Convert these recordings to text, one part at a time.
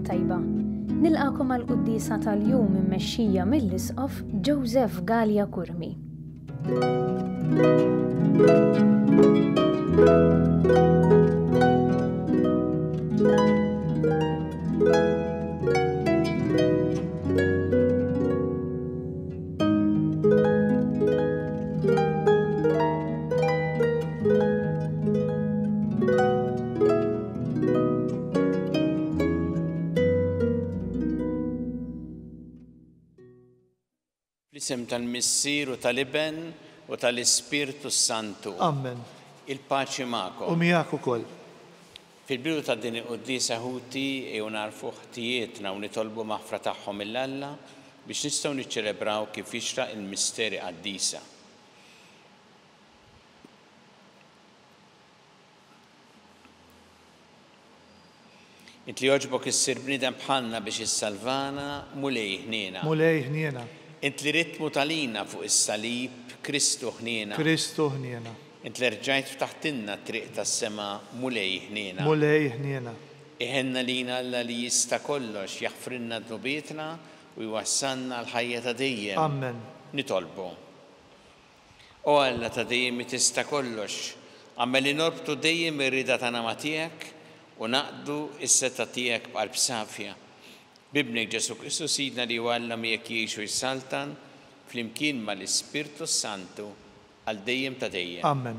tajba. Nilqakom għal qudiesa tal-jum immexxija mill-Isqof Joseph Gallia Kurmi. Bl-isem tal-Missier u tal-Iben u tal-Ispirtu Santu. Amen. Il-paċi magħkom. U miegħek ukoll. Fil-bidu ta' din il-qudiesa ħuti narfu ħtijietna u nitolbu maħfra tagħhom mill-Alla biex nistgħu niċċelebraw kif jixraq il-misteri qaddisa. Int li jogħġbok issir bniedem bħalna biex issalvana mulej ħniena. Mulej ħniena. Int li ritmu talina fuq is-salib Kristu ħniena. Kristu ħniena. Int li rġajt ftaħtinna triq tas-sema mulej ħniena. Mulej ħniena. Iħenna lina Alla li jista' kollox jaħfrinna dnubietna u jwassalna l-ħajja ta' dejjem. Amen. Nitolbu. O Alla ta' dejjem tista' kollox, għammel li norbtu dejjem ir-rida tagħna ma' tiegħek u naqdu is-seta tiegħek b'qalb safja. Bibnek Ġesu Kristu Sidna li għallam jekk jiexu jissaltan flimkien mal-Ispirtu Santu għal dejjem ta' dejjem. Amen.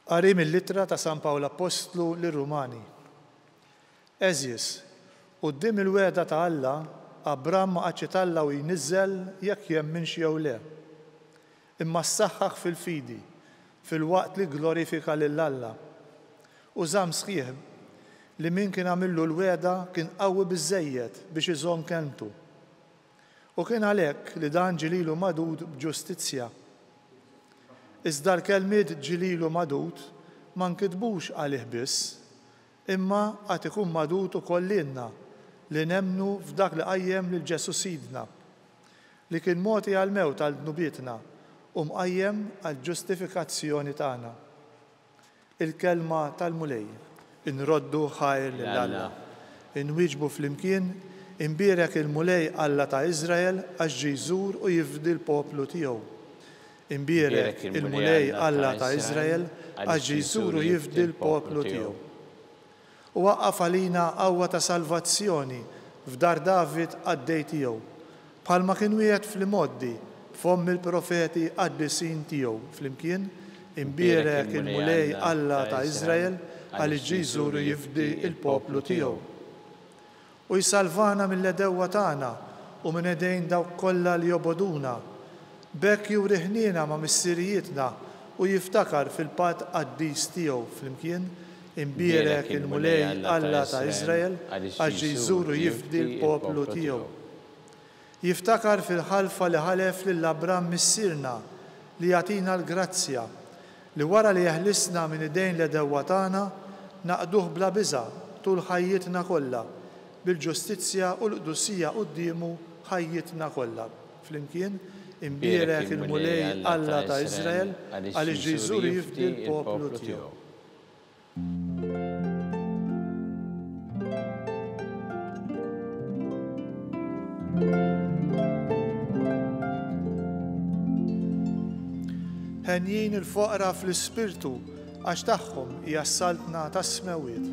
Qari mill-Littra ta' San Pawl Apostlu lir-Rumani. Eżis, quddiem il-wegħda ta' Alla, Abram ma qadx italla u jniżżel jekk jemminx jew le. Imma ssaħħaħ fil-fidi, fil-waqt li glorifika lil Alla. U żamm sħiħ li min kien għamillu l-wegħda kien qawwi biżżejjed biex iżomm kelmtu. U kien għalhekk li dan ġililu magħdud b'ġustizzja. Iżda l-kelmiet ġililu magħdud ma nkitbux għalih biss, imma qed ikun magħdud ukoll lilna li nemmnu f'dak li qajjem lil Ġesu Sidna, li kien mogħti għall-mewt għal dnubietna u mqajjem għall-ġustifikazzjoni tagħna. Il-kelma tal-mulej inroddu ħajr lil Alla. Inwieġbu flimkien imbierek il-mulej Alla ta' Iżrael għax ġie jżur u jifdi l-poplu tiegħu. Imbierek il-mulej Alla ta' Iżrael għax ġie jżur u jifdi l-poplu tiegħu. U waqqaf għalina qawwa ta' salvazzjoni f'dar David għaddej tiegħu, bħalma kien wieħed fl-imoddi fomm il-profeti qaddisin tiegħu flimkien imbierek il-mulej Alla ta' Iżrael għaliex ġie jżur u jifdi l-poplu tiegħu. U jsalvana mill-edewwa tagħna u minn edejn dawk kollha li joboduna, b'hekk juri ħniena ma' missirijietna u jiftakar fil-patt qaddis tiegħu flimkien imbierek il-mulej Alla ta' Iżrael għax ġie jżur u jifdi l-poplu tiegħu. Jiftakar fil-ħalfa li ħalef lil Abram missierna li jagħtina l-grazzja li wara li jeħlisna minn idejn l-edewwa tagħna naqduh bla biża' tul ħajjitna kollha bil-ġustizzja u l-qdussija qudiemu ħajjitna kollha. Flimkien imbierek il-mulej Alla ta' Iżrael għaliex ġie jżur u jifdi l-poplu tiegħu. Ħenjin il-foqra fl-ispirtu għax tagħhom hija s-saltna tas-smewiet.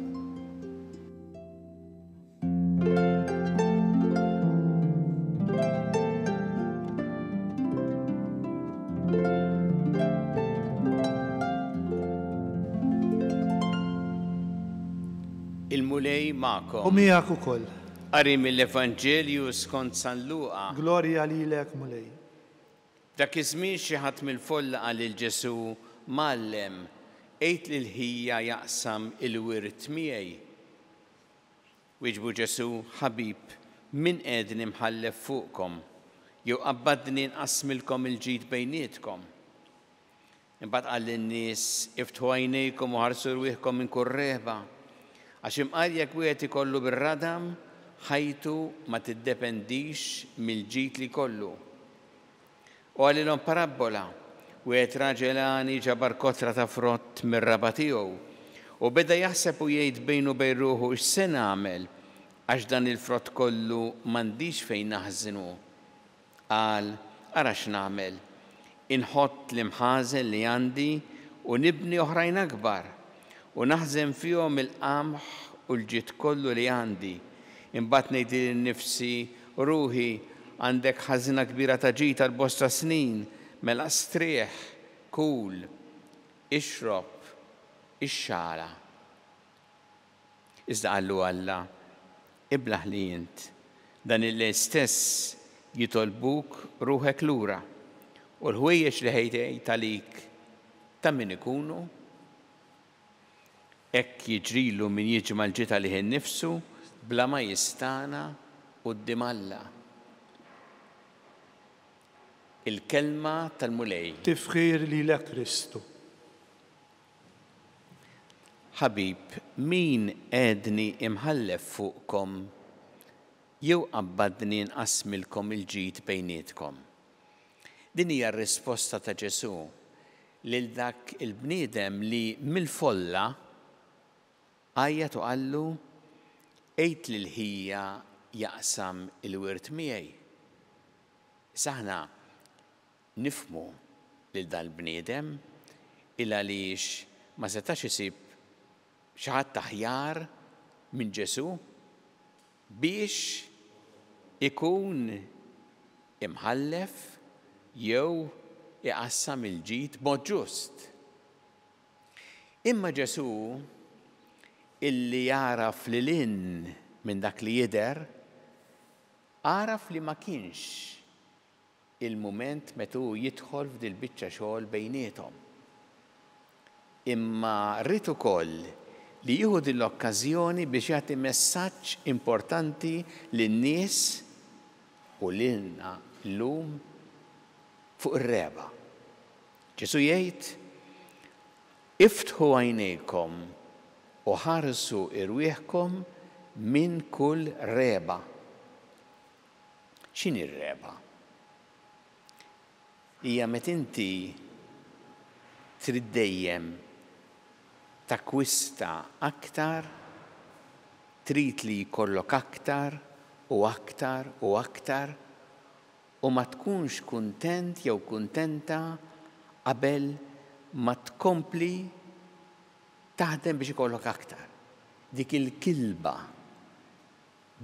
Il-mulej magħkom. U miegħek ukoll. Qari mill-Evanġelju skont San Luqa. Glorja lilek mulej. Dak iż-żmien xi ħadd mill-folla qal lil Ġesu Mallem, qejt lil ħija jaqsam il-wirt miegħi. Wieġbu Ġesu, ħabib, min qiegħdin imħallef fuqkom, jew qabbadni nqasmilkom il-ġid bejnietkom. Imbagħad qal lin-nies iftħu għajnejkom u ħarsu rwieħkom minn kurreba, għax imqal jekk wieħed ikollu bir-radam ħajtu ma tiddependix mill-ġid li kollu. U għalilhom parabola, wieħed raġelani ġabar kotra ta' frott mir-raba tiegħu u beda jaħseb u jgħid bejnu bejn ruħu x'se nagħmel għax dan il-frott kollu m'għandix fejn naħżinu. Qal ara x'nagħmel, inħott l-imħażen li għandi u nibni oħrajn akbar u naħżen fihom il-qamħ u l-ġid kollu li għandi. Imbagħad ngħid linnifsi ruħi għandek ħażina kbira ta' ġid tal-bosta snin, mela strieħ, kul, ixrob, ixxala. Iżda qallu Alla, iblaħ li int, dan il-istess jitolbuk ruħek lura u l-ħwejjeġ li ħejtejt għalik ta' min ikunu, hekk jiġrilu min jiġma l-ġid għalih innifsu bla ma jistana quddiem Alla. Il-kelma tal-mulej. Tifħir lilek Kristu. Ħabib, min għedni imħallef fuqkom jew qabbadni nqasmilkom il-ġid bejnietkom. Din hija r-risposta ta' Ġesu lil dak il-bniedem li mill-folla għajjat u qallu għejt lil ħija jaqsam il-wirt miegħi. Saħna nifmu lil dal-bniedem il għaliex ma setax isib xi ħadd aħjar minn Ġesu biex ikun imħallef jew iqassam il-ġid b'mod ġust. Imma Ġesu illi jaraf lilin minn dak li jidher, għaraf li ma kienx il-mument metu jidħol f'dil biċċa xogħol bejniethom. Imma rrid ukoll li jieħu din l-okkażjoni biex jagħti messaġġ importanti lin-nies u lilna llum fuq ir-reba. Ġesu jgħid, iftħu għajnejkom u ħarsu irwieħkom minn kull reba. X'inhi r-reba? Hija meta inti trid dejjem takkwista aktar, trid li jkollok aktar u aktar u aktar u ma tkunx kuntent jew kuntenta qabel ma tkompli taħdem biex ikollok aktar. Dik il-kilba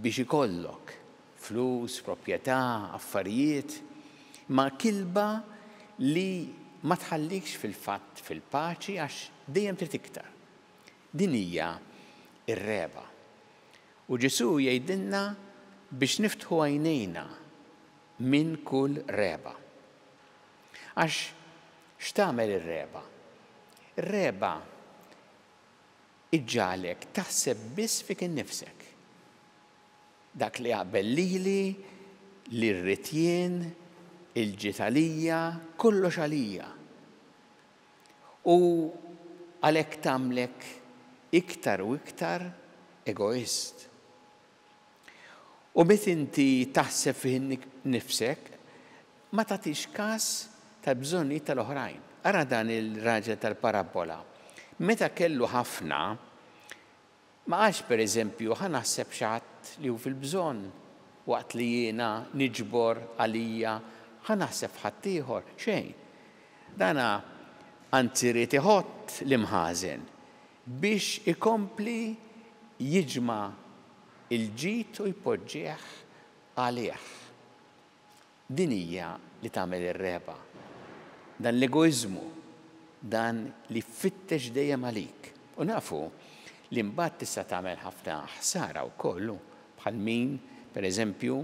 biex ikollok flus, proprjetà, affarijiet, ma kilba li ma tħallikx fil-fatt fil-paċi għax dejjem trid iktar. Din hija ir-reba. U Ġesu jgħidilna biex niftħu għajnejna minn kull reba. Għax x'tagħmel ir-reba? Ir-reba iġġalek taħseb biss fik innifsek. Dak li qabel lili, li rrid jien, il-ġiet għalija, kollox għalija. U għalhekk tagħmlek iktar u iktar egoist. U meta inti taħseb fih nifsek, ma tagħtix każ tal-bżonnijiet tal-oħrajn. Ara dan il-raġel tal-parabola. Meta kellu ħafna, ma għax pereżempju ħa naħseb xi ħadd li hu fil-bżonn waqt li jiena niġbor għalija ħa naħseb ħadd ieħor xejn. Dana anzi rid iħott l-imħażen biex ikompli jiġma' il-ġid u jpoġġih għalih. Din hija li tagħmel ir-reba. Dan l-egoiżmu, dan li fittex dejjem għalik. U nafu li mbagħad tista' tagħmel ħafna ħsara wkoll bħal min, pereżempju,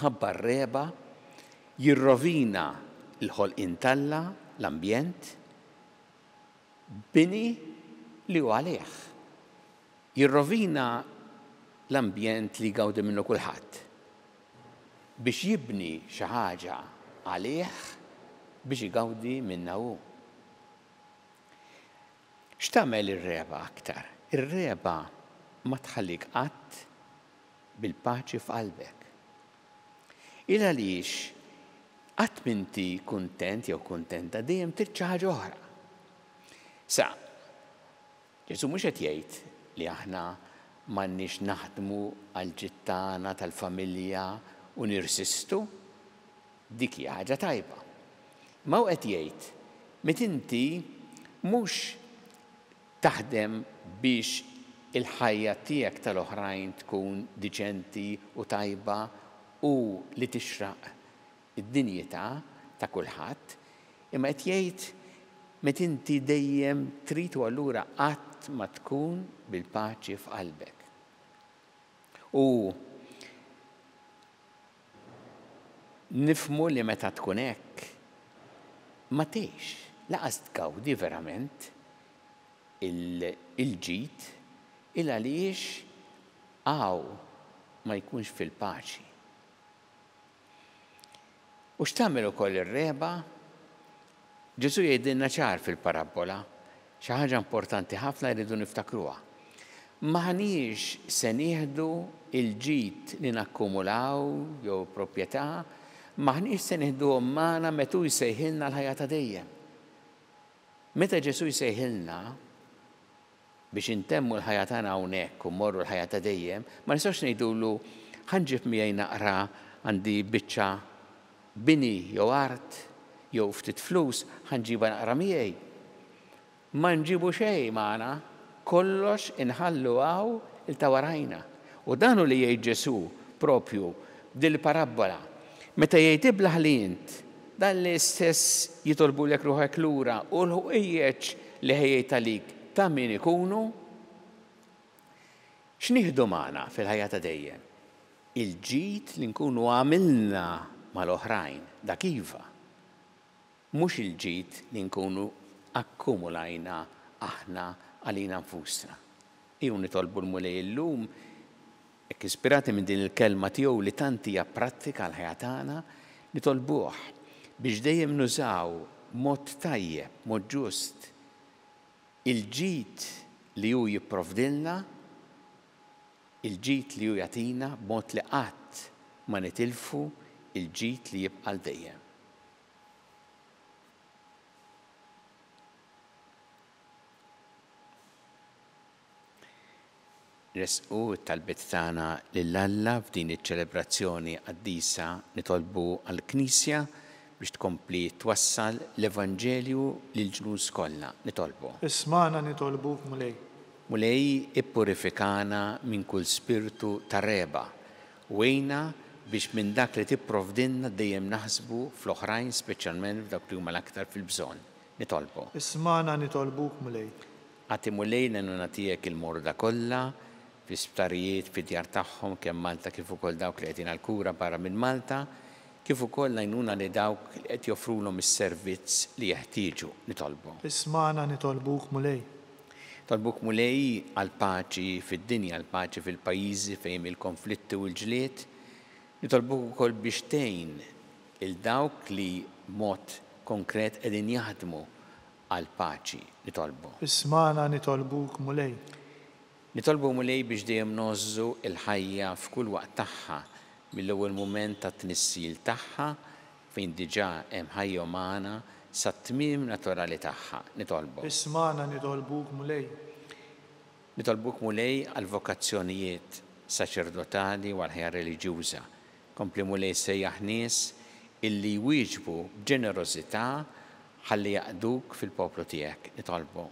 ħabba r-reba jirrovina l-ħolqien Alla, l-ambjent, bini li hu għalih. Jirrovina l-ambjent li gawdi minnu kulħadd biex jibni xi ħaġa għalih biex igawdi minnha hu. X'tagħmel ir-reba aktar? Ir-reba ma tħallik qatt bil-paċi f'qalbek. Il għaliex qatt m'inti kuntent jew kuntenta dejjem trid xi ħaġa oħra. Sa, Ġesu mhux qed jgħid li aħna m'għandniex naħdmu għal ġittana tal-familja u nirsistu, dik hija ħaġa tajba. Ma hu qed jgħid meta inti mhux taħdem biex il-ħajja tiegħek tal-oħrajn tkun diċenti u tajba u li tixraq id-dinjità ta' kulħadd, imma qed jgħid meta inti dejjem trid u allura qatt ma tkun bil-paċi f'qalbek. U nifhmu li meta tkun hekk ma tgħix laqas tgawdi verament il-ġid il għaliex ma jkunx fil-paċi. U x'tagħmel ukoll ir-reba? Ġesu jgħidilna ċar fil-parabola xi ħaġa importanti ħafna jridu niftakruha. M'aħniex se nieħdu il-ġid li nakkumulaw jew proprjetà, m'aħniex se nieħduhom magħna meta jsejħilna l-ħajja ta' dejjem. Meta Ġesu jsejħilna biex intemmu l-ħajja tagħna hawnhekk u mmorru l-ħajja ta' dejjem, ma nistgħux ngħidulu ħanġib miegħi naqra għandi biċċa bini jew art jew ftit flus ħanġiba naqra miegħi. Ma nġibu xejn magħna, kollox inħallu hawn il-tawarajna. U danu li jgħid Ġesu propju dil-parabola. Meta jgħid iblaħ li int, dan li stess jitolbu lek ruħek lura u l-ħwejjeġ li ħejjejt għalik ta' min ikunu, x'nieħdu magħna fil-ħajja ta' dejjem? Il-ġid li nkunu għamilna mal-oħrajn, dak iva. Mhux il-ġid li nkunu akkumulajna aħna għalina nfusna. Iju nitolbu l-mulej illum, hekk ispirati minn din il-kelma tiegħu li tant hija prattika l-ħajja tagħna, nitolbuh biex dejjem nużaw mod tajjeb, mod ġust, il-ġid li hu jipprovdilna, il-ġid li hu jagħtina b'mod li qatt ma nitilfu il-ġid li jibqa' l dejjem. Resqu t-talbiet tagħna lill-Alla f'din iċ-ċelebrazzjoni qaddisa nitolbu għall-Knisja biex tkompli twassal l-Evanġelju lill-ġnus kollha. Nitolbu. Ismana nitolbuk mulej. Mulej ippurifikana minn kull spiritu ta' reba u għejna biex minn dak li tipprovdinna dejjem naħsbu fl-oħrajn speċjalment f'dak li huma l-aktar fil-bżonn. Nitolbu. Ismana nitolbuk mulej. Għati mulej nagħtijek il-morda kollha fl-isptarijiet fid-djar tagħhom kemm Malta kif ukoll dawk li qed l-kura barra minn Malta, kif ukoll għajnuna li dawk li qed joffrulhom is-servizz li jeħtieġu. Nitolbu. Ismana nitolbuk mulej. Tolbuk mulej għal paċi fid-dinja, għal paċi fil-pajjiżi fejn il-konflitti u l-ġlied. Nitolbuk ukoll biex tgħin il-dawk li mod konkret qegħdin jaħdmu għal paċi. Nitolbu. Ismana nitolbuk mulej. Nitolbu mulej biex dejjem nożżu il-ħajja f'kull waqt tagħha mill-ewwel mument tat-tnissil tagħha fejn diġà hemm ħajja umana sat-tmiem naturali tagħha. Nitolbu. Ismana nitolbuk mulej. Nitolbuk mulej għal vokazzjonijiet saċerdotali u għal ħajja reliġjuża. Kompli mulej sejjaħ nies illi jwieġbu b'ġenerożità ħalli jaqduk fil-poplu tiegħek. Nitolbu.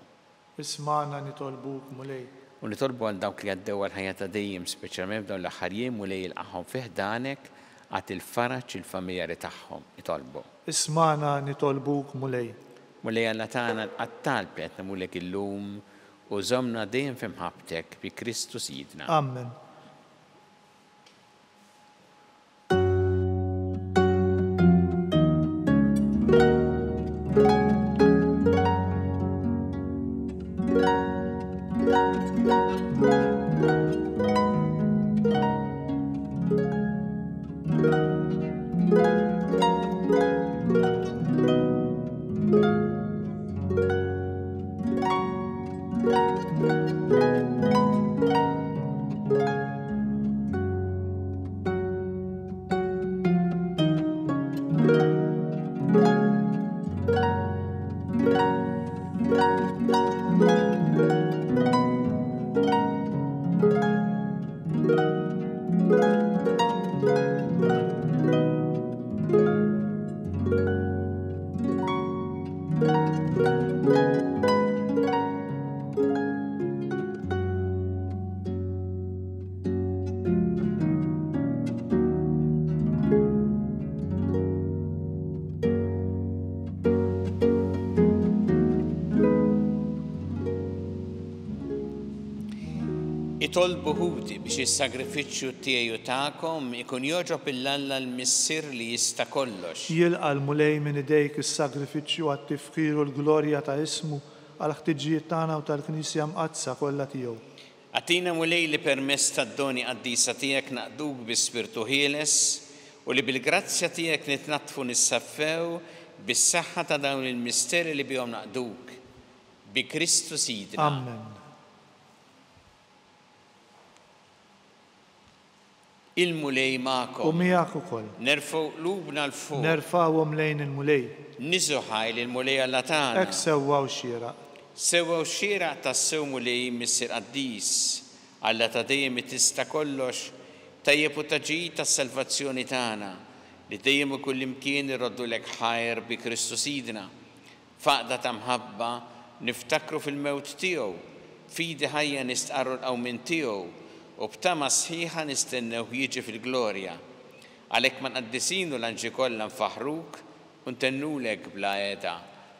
Ismana nitolbuk mulej. U nitolbu għal dawk li għaddew għal-ħajja ta' dejjem, speċjalment f'dawn l-aħħar jiem u li jilqahom fih danek għat il-faraġġ il-familjari tagħhom. Nitolbu. Ismana nitolbuk mulej. Mulej Alla tagħna għat-talb qed nagħmulek illum u żommna dejjem f'imħabbtek bi Kristu Sidna. Amen. Itolbu ħudi biex is-sagrifiċċju tiegħu tagħkom ikun joġob il-Alla l-Missier li jista' kollox. Jilqa' l-mulej minn idejk is-sagrifiċċju għat-tifkir u l-glorja ta' ismu għal ħtiġijiet tagħna u tal-Knisja mqazza kollha tiegħu. Għatina mulej li permezz tad-doni qaddisa tiegħek naqduk bi spirtu ħieles u li bil-grazzja tiegħek nitnatfu nissaffew bis-saħħa ta' dawn il-misteri li bihom naqduk. Bi Kristu Sidna. Amen. Il-mulej U magħkom. miegħek ukoll. Nerfgħu qlubna l-fuq. Nerfgħuhom lejn il-mulej. Niżu ħajl il-mulej Alla tagħna. Hekk sewwaw xieraq. Sewwew xieraq tas-sew mulej Missier Qaddis. Alla ta' dejjem tista' kollox tajjeb u taġid tas-salvazzjoni tagħna li dejjem ukoll imkien irroddu lek ħajr bi Kristu Sidna. Faqda ta' mħabba niftakru fil-mewt tiegħu, fidi ħajja nistqarru l-qawmin tiegħu u b'tama sħiħa nistennew jiġi fil-glorja. Għalhekk ma nqaddisinu l-anġi kollha nfaħruk u ntennulek bla qiegħda.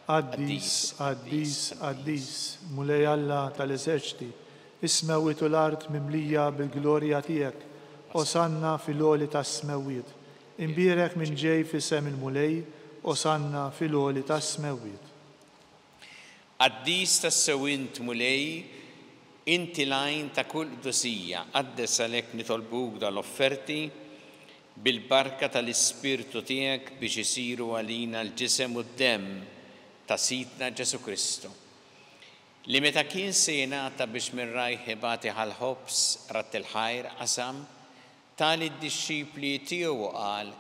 Qaddis, qaddis, qaddis, mulej Alla tal-eżerċti, ismewwiet u l-art mimlija bil-glorja tiegħek, osanna fil-għoli tas-smewwiet. Imbierek minn ġej f'isem il-mulej, osanna fil-għoli tas-smewwiet. Qaddis tas-sewwint mulej, inti lajn ta' kull qdusija, qaddes għalhekk nitolbuk dal-offerti bil-barka tal-Ispirtu tiegħek biex isiru għalina l-ġisem u d-demm ta' Sidna Ġesu Kristu. Li meta kien se jingħata biex minn rajh ibati ħal-ħobs rat il-ħajr qasam, tali d-dixxipli tiegħu qal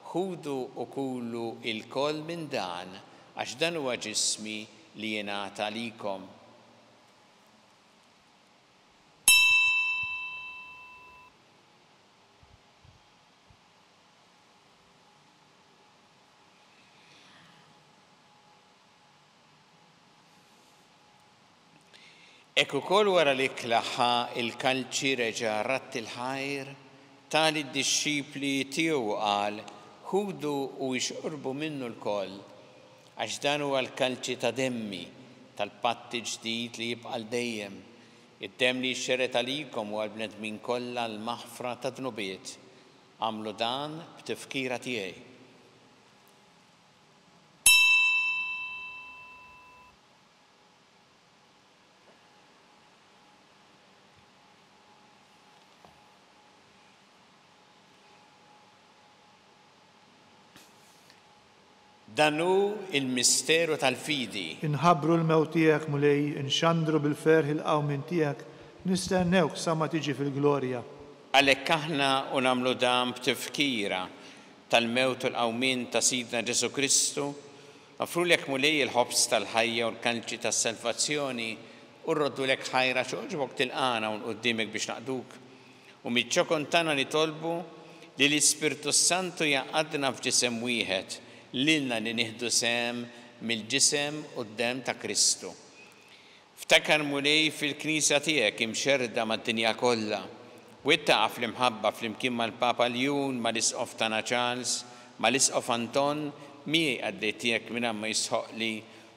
ħudu u kulu il-koll minn dan għax dan huwa ġismi li jingħata likom. Ek ukoll wara li klaħħa il-kalċi reġa' ratt il-ħajr, tali d-dixxipli tiegħu qal ħudu u jxqorbu minnu l-koll għax dan huwa l-kalċi ta' demmi tal-patti ġdid li jibqa' dejjem. Id-demm li jxxeret għalikom u għall-bnedmin kollha l-maħfra ta' dnubiet. Għamlu dan b'tifkira tiegħi. Danu il-misteru tal-fidi. Inħabbru l-mewt tiegħek mulej, inxandru bil-ferħ il-qawmin tiegħek, nistennewk sa ma tiġi fil-glorja. Għalhekk aħna u nagħmlu dan b'tifkira tal-mewt u l-qawmin ta' Sidna Ġesu Kristu, nofrulek mulej il-ħobs tal-ħajja u l-kanċi tas-salvazzjoni u rroddulek ħajra x'oġbok tilqana u nquddimek biex naqduk. U miċ-ċokon tagħna nitolbu li l-Ispirtu Santu jaqgħadna f'ġisem wieħed lilna li nieħdu sem mill-ġisem u d-demm ta' Kristu. Ftakar mulej fil-Knisja tiegħek imxerda mad-dinja kollha u ittaqa' fl-imħabba flimkien mal-Papa Ljun, mal-Isqof tagħna Charles, mal-Isqof Anton, miegħi għaddej tiegħek minn ma jisħoqli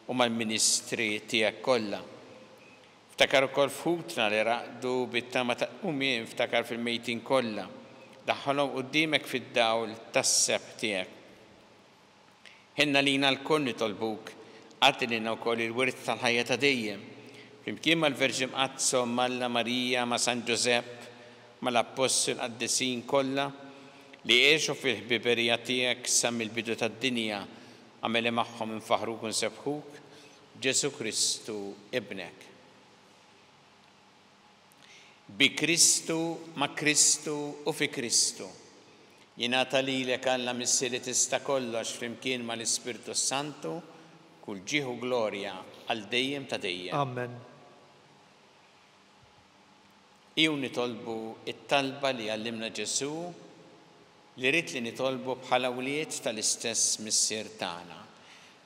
u mal-ministri tiegħek kollha. Ftakar ukoll f'ħutna li raqdu bit-tama ta' umien ftakar fil-mejtin kollha. Daħħalhom quddiemek fid-dawl tas-seb tiegħek. Ħinna lina l-koll nitolbuk, għatilina wkoll il-wirt tal-ħajja ta' dejjem. Flimkien mal-Verġi Mqazzo, Malla Marija, ma' San Ġosepp, mal-Apostol qaddisin kollha li għexu fil-ħbiberija tiegħek sa mill-bidu tad-dinja għameli magħhom infaħruk u nsebħuk Ġesu Kristu ibnek. Bi Kristu, ma' Kristu u fi Kristu. Jingħata lilek Alla Missier li tista' kollox flimkien mal-Ispirtu Santu, kull ġieħu glorja għal dejjem ta' dejjem. Amen. Iju nitolbu it-talba li għallimna Ġesu li rrid li nitolbu bħala wlied tal-istess Missier tagħna.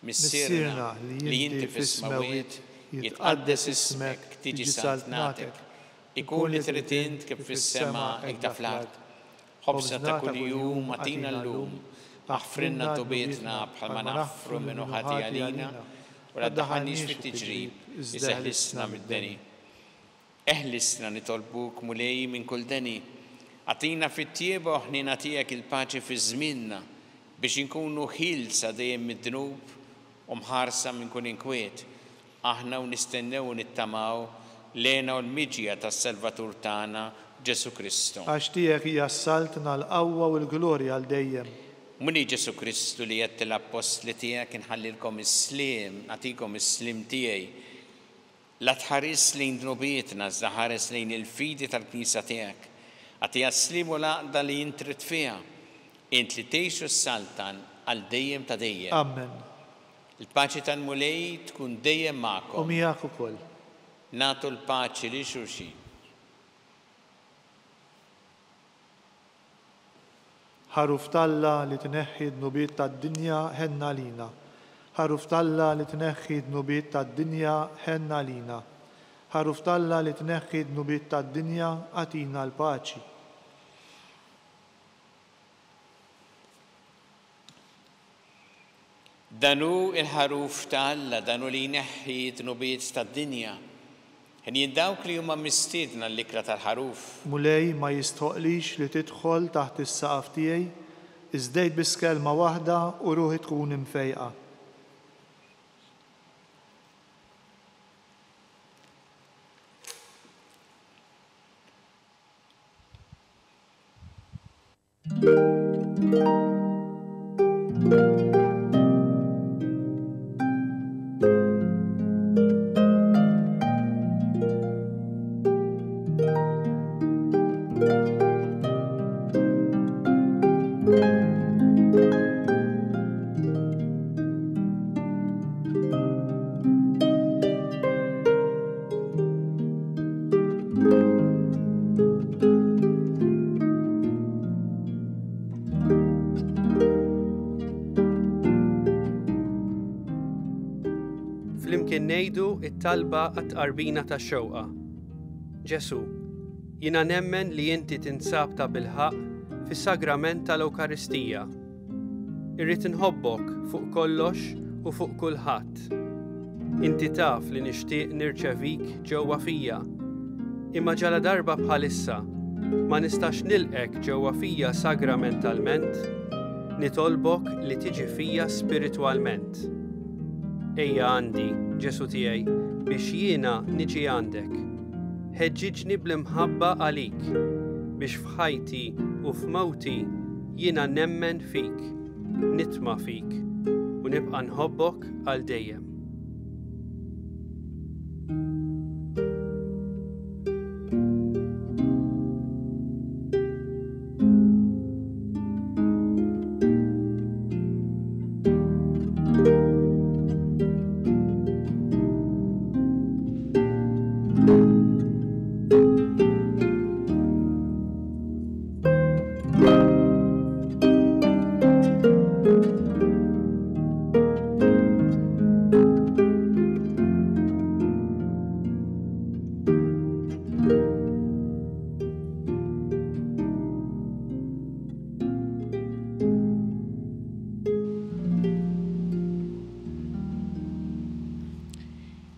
Missierna li inti fis-smawiet jitqaddes ismek, tiġi saltnatek, ikun li trid int kif fis-sema hekk ta' fl-ard. Ħobsna ta' kuljum atina llum, aħfrinna tubietna bħalma naħfru minnu ħati għalina, u la ddaħħalniex fit-tiġrib, iżeħlisna mid-deni. Eħlisna nitolbuk mulej minn kull deni. Għatina fit-tieba ħnina tiegħek il-paċi fi żmienna biex inkunu ħilsa dejjem mid-dnub u mħarsa minn kull inkwiet. Aħna u nistennew u nittamaw lena u l-miġja tas-Salvatur tagħna Ġesu Kristu. Għax tiegħek hija s-saltna l-qawwa u l-glorja għal dejjem. Muni Ġesu Kristu li jett l-apostli tiegħek inħallilkom is-slim, nagħtikom is-slim tiegħi. La tħares lejn dnubietna, iżda ħares lejn il-fidi tal-Knisja tiegħek. Għatija s-slim u laqda li jintrid fiha. Int li tgħixu s-saltan għal dejjem ta' dejjem. Amen. Il-paċi tal-mulej tkun dejjem magħkom. U miegħek ukoll. Nagħtu l-paċi li xulxin. Ħaruf talla li tneħħi d-nubiet tad-dinja ħenna lina. Ħaruf talla li tneħħi d-nubiet tad-dinja ħenna lina. Ħaruf talla li tneħħi d-nubiet tad-dinja għatina l-paċi. Danu il-ħaruf talla, danu li jneħħi d-nubiet tad-dinja. Ħin dawk li huma mistiedna l-ikra tal-ħaruf. Mulej ma jistħoqlix li tidħol taħt is-saqaf tiegħi, iżdejt biss kelma waħda u ruħi tkun imfejqa. Flimkien ngħidu it-talba għat-tqarbina tax-xewqa. Ġesu, jiena nemmen li inti tinsab ta' bilħaq fis-sagrament tal-Ewkaristija. Irrid inħobbok fuq kollox u fuq kulħadd. Inti taf li nixtieq nirċevik ġewwa fija, imma ġala darba bħalissa ma nistax nilqek ġewwa fija sagramentalment, nitolbok li tiġi fija spiritwalment. Ejja għandi, Ġesu tiegħi, biex jiena niġi għandek. Ħeġġiġni bl-imħabba għalik, biex f'ħajti u f'mawti jiena nemmen fik, nitma' fik u nibqa' nħobbok għal dejjem.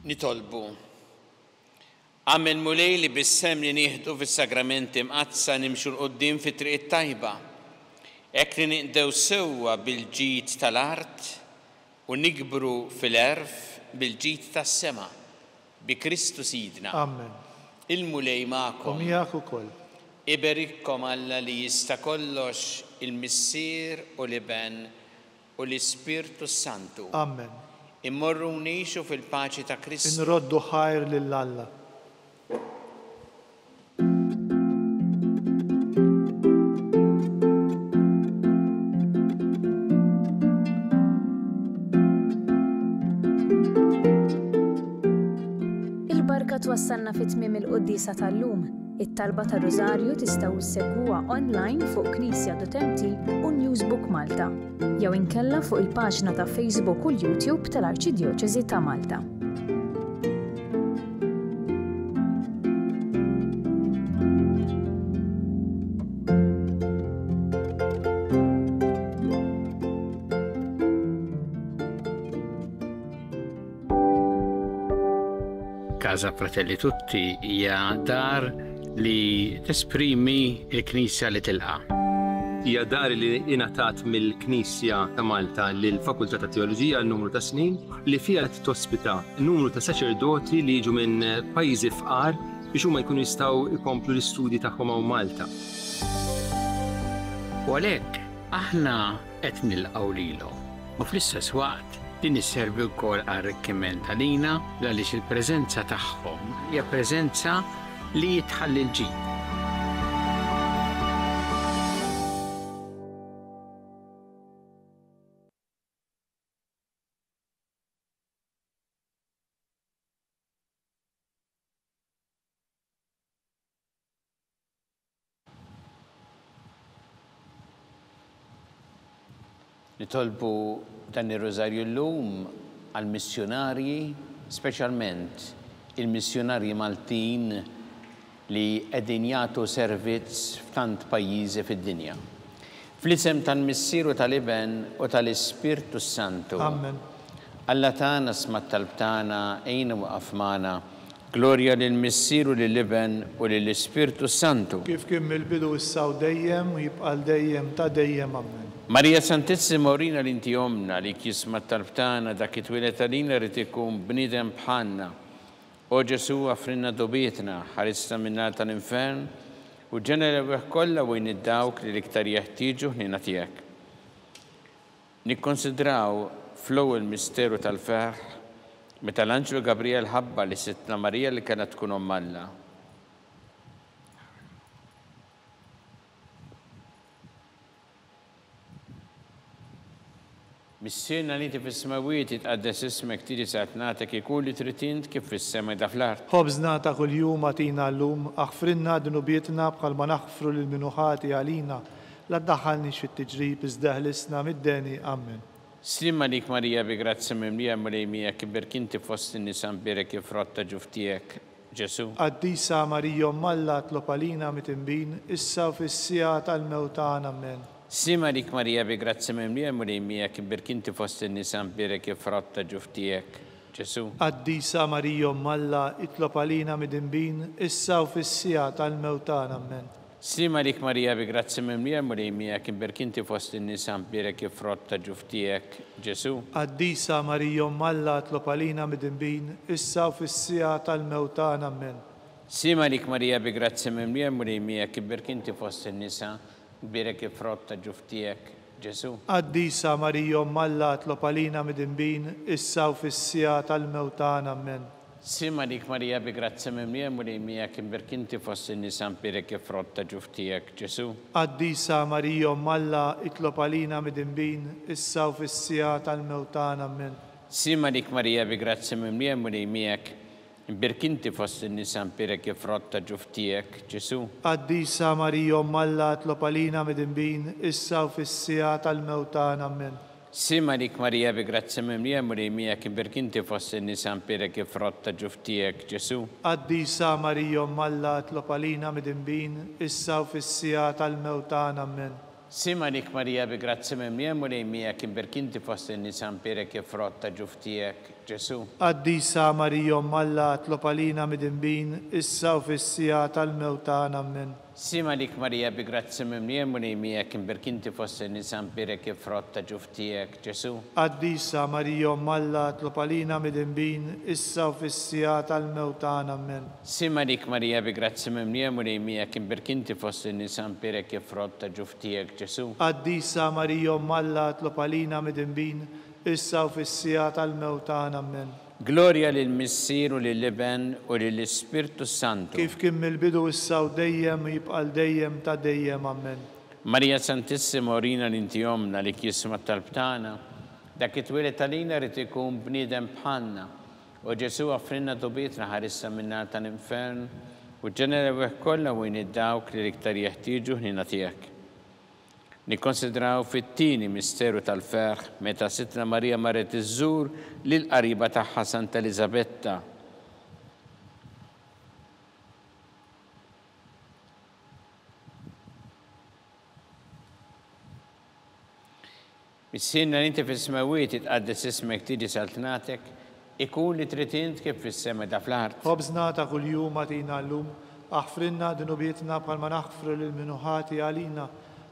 Nitolbu. Għamel mulej li bis-sem li nieħdu fis-sagramenti mqazza nimxu l-qoddim fit-triq tajba. Hekk li niqdew sewwa bil-ġid tal-art u nikbru fil-erf bil-ġid tas-sema bi Kristu Sidna. Amen. Il-mulej magħkom. U miegħek ukoll. Iberikkom Alla li jista' kollox il-Missier u l-Iben u l-Ispirtu Santu. Amen. Immorru ngħixu fil-paċi ta' Kristu. Inroddu ħajr lil Alla. Il-barka twassalna fit-tmiem il-qudiesa tal-lum. It-talba ta' Rożarju tistgħu issegwuha online fuq Knisja.mt u Newsbook Malta, jew inkella fuq il-paġna ta' Facebook u l-YouTube tal-Arċidjoċeżi ta' Malta. Casa Fratelli Tutti hija dar li tesprimi l-Knisja li tilqa'. Hija dar li ingħatat mill-Knisja ta' Malta lill-Fakultà ta' Teoloġija għal numru ta' snin li fiha tospita numru ta' saċerdoti li jiġu minn pajjiżi fqar biex huma jkunu jistgħu jkomplu l-istudji tagħhom hawn Malta. U għalhekk aħna qed nilqgħu lilhom. U fl-istess waqt din isservi wkoll arricchiment għalina għaliex il-preżenza tagħhom hija preżenza li jitħalli l-ġid. Nitolbu dan ir-rożarju llum għall-missjonarji, speċjalment il-missjonarji Maltin li qegħdin jagħtu servizz f'tant pajjiżi fid-dinja. Fl-isem tal-Missieru tal-Iben u tal-Ispirtu Santu. Amen. Alla tagħna sma' talb tagħna għejna waqaf magħna. Glorja lill-Missieru lill-Iben u lill-Ispirtu Santu. Kif kien mill-bidu issa u dejjem u jibqa' dejjem ta' dejjem. Amen. Marija Santissima orina l-inti omna li kisma talbtana dak it-twilet għalina rrid ikun bniedem bħalna. O Ġesu għafrinna dobietna, ħarista minna tal-infern, u ġenera weħ kollha wejn id-dawk li l-iktar jeħtieġu ħnina tiegħek. Nikkonsidraw fl-ewwel misteru tal-ferħ meta l-Anġlu Gabriel ħabba li Sittna Marija li kienet tkun omm Alla. Missierna li inti fis-smawiet jitqaddes ismek tiġi sa'at nagħtek ikun li trid int kif fis-sema da fl-art. Ħobżna ta' kuljum għatina llum, aħfrinna dunubietna bħal ma naħfru lil minuħati għalina, la ddaħħalniex fit-tiġrib iżda ħlisna mid-deni. Amen. Slim għalik Marija bi grazzi mimlija mulejmija kibber kinti fost in-nisa mbirek kif rotta ġuftijek, Ġesu. Qaddisa Marija omm Alla tlob għalina mitimbin, issa u fis-sija tal-mewtan. Amen. Sima dik Marija bi grazzi mimlija mulejmija kibber kinti fost in-nisa mbirek kif rotta ġuftijek, Ġesu. Qaddisa Marija omm Alla itlob għalina mitimbin, issa u fis-sija tal-mewtan. Amen. Sima dik Marija bi grazzi mimlija mulejmija kibber kinti fost in-nisa mbirek kif rotta ġuftijek, Ġesu. Qaddisa Marija omm Alla tlob għalina mitimbin, issa u fis-sija tal-mewtan. Amen. Sima dik Marija bi grazzi mimlija mulejmija kibber kinti fost in-nisa mbirek kif rotta ġuftijek, Ġesu. Qaddisa Marija omm Alla tlob għalina mitimbin, issa u fis-sija tal-mewtan. Amen. Sima dik Marija bi grazzi mimlija mulejmija kibber kinti fost in-nisa mbirek kif rotta ġuftijek, Ġesu. Qaddisa Marija omm Alla itlob għalina mitimbin, issa u fis-sija tal-mewtan. Amen. Sima dik Marija bi grazzi mimlija mulejmija kibber kinti fost in-nisa mbirek kif rotta ġuftijek, Ġesu. Qaddisa Marija omm Alla tlob għalina mitimbin, issa u fis-sija tal-mewtan. Amen. Sima dik Marija bi grazzi mimlija mulejmija kibber kinti fost in-nisa mbirek kif rotta ġuftijek, Ġesu. Qaddisa Marija omm Alla tlob għalina mitimbin, issa u fis-sija tal-mewtan. Amen. Sima dik Marija bi grazzi mimlija mulejmija kibber kinti fost in-nisa mbirek kif rotta ġuftijek, Ġesu. Qaddisa Marija omm Alla tlob għalina mitimbin, issa u fis-sija tal-mewtan. Amen. Sima dik Marija bi grazzi mimlija mulejmija kibber kinti fost in-nisa mbirek kif rotta ġuftijek, Ġesu. Qaddisa Marija omm Alla tlob għalina mitimbin, issa u fis-sija tal-mewtan. Amen. Sima dik Marija bi grazzi mimlija mulejmija kibber kinti fost in-nisa mbirek kif rotta ġuftijek, Ġesu. Qaddisa Marija omm Alla tlob għalina mitimbin, issa u fis-sija tal-mewtan. Amen. Glorja lill-Missieru lill-Iben u lill-Ispirtu Santu. Kif kien mill-bidu issa u dejjem u jibqa' dejjem ta' dejjem. Amen. Marija Santissima orina l-inti omna li kisma talbtana, dak it-twilet għalina rrid ikun bniedem bħalna. U Ġesu għafrinna dobietna ħarissa minna tal-infern u ġenera weħ kollha wejn id-dawk li l-iktar jeħtieġu ħnina tiegħek. Nikkonsidraw fit-tieni misteru tal-ferħ meta Sittna Marija marret iżżur lil qariba tagħha Santa Elisabetta. Missierna li inti fis-smawiet itqaddes ismek tiġi sa'at nagħtek, ikun li trid int kif fis-sema da fl-art. خبزنا ta' kuljum atina llum, aħfrinna dnubietna bħalma naħfru lil minuħati għalina,